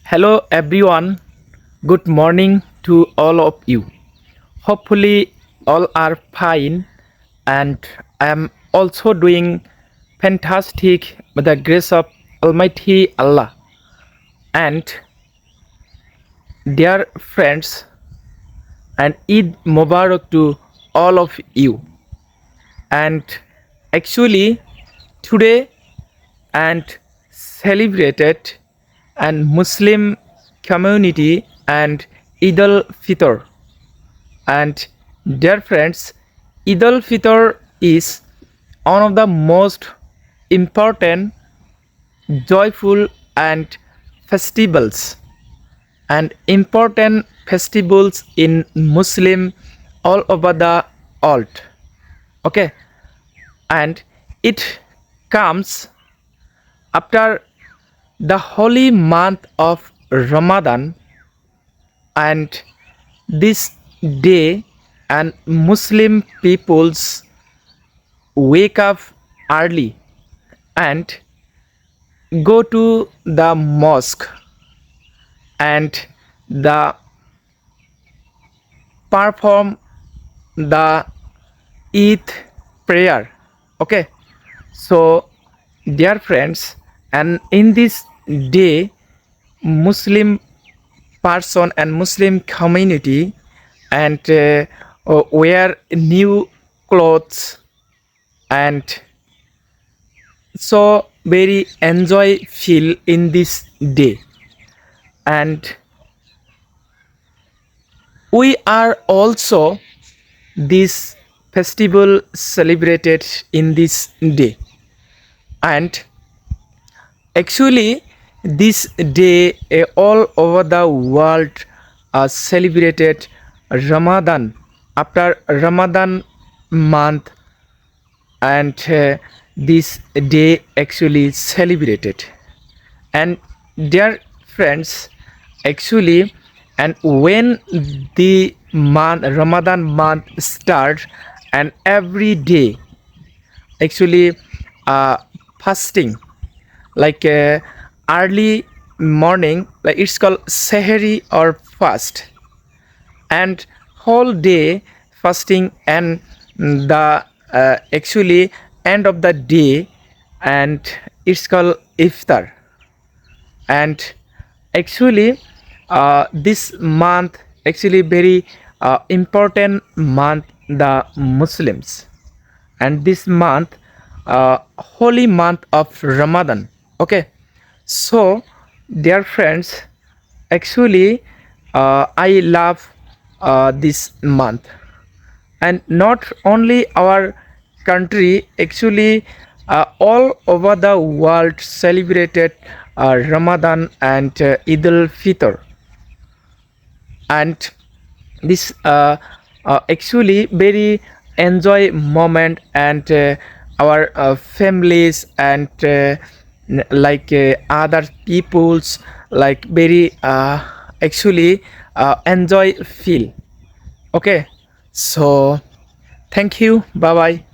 Hello everyone, good morning to all of you. Hopefully, all are fine, and I am also doing fantastic by the grace of Almighty Allah. And dear friends, and Eid Mubarak to all of you. And actually, today and celebrated and Muslim community and Eid al Fitr. And dear friends, Eid al Fitr is one of the most important, joyful, and festivals important festivals in Muslim all over the world. Okay, and it comes after the holy month of Ramadan, and this day and Muslim peoples wake up early and go to the mosque and the perform the Eid prayer. Okay, so dear friends, and in this day Muslim person and Muslim community and wear new clothes and so very enjoy feel in this day. And we are also this festival celebrated in this day. And actually this day all over the world celebrated Ramadan after Ramadan month, and this day actually celebrated. And dear friends, actually, and when the month Ramadan month starts, and every day actually fasting, like early morning, like it's called sehri or fast, and whole day fasting, and the actually end of the day, and it's called iftar. And actually this month actually very important month the Muslims, and this month holy month of Ramadan. Okay, so dear friends, actually I love this month, and not only our country, actually all over the world celebrated Ramadan and Eid al Fitr. And this actually very enjoy moment, and our families and like other peoples like very actually enjoy feel. Okay, so thank you, bye bye.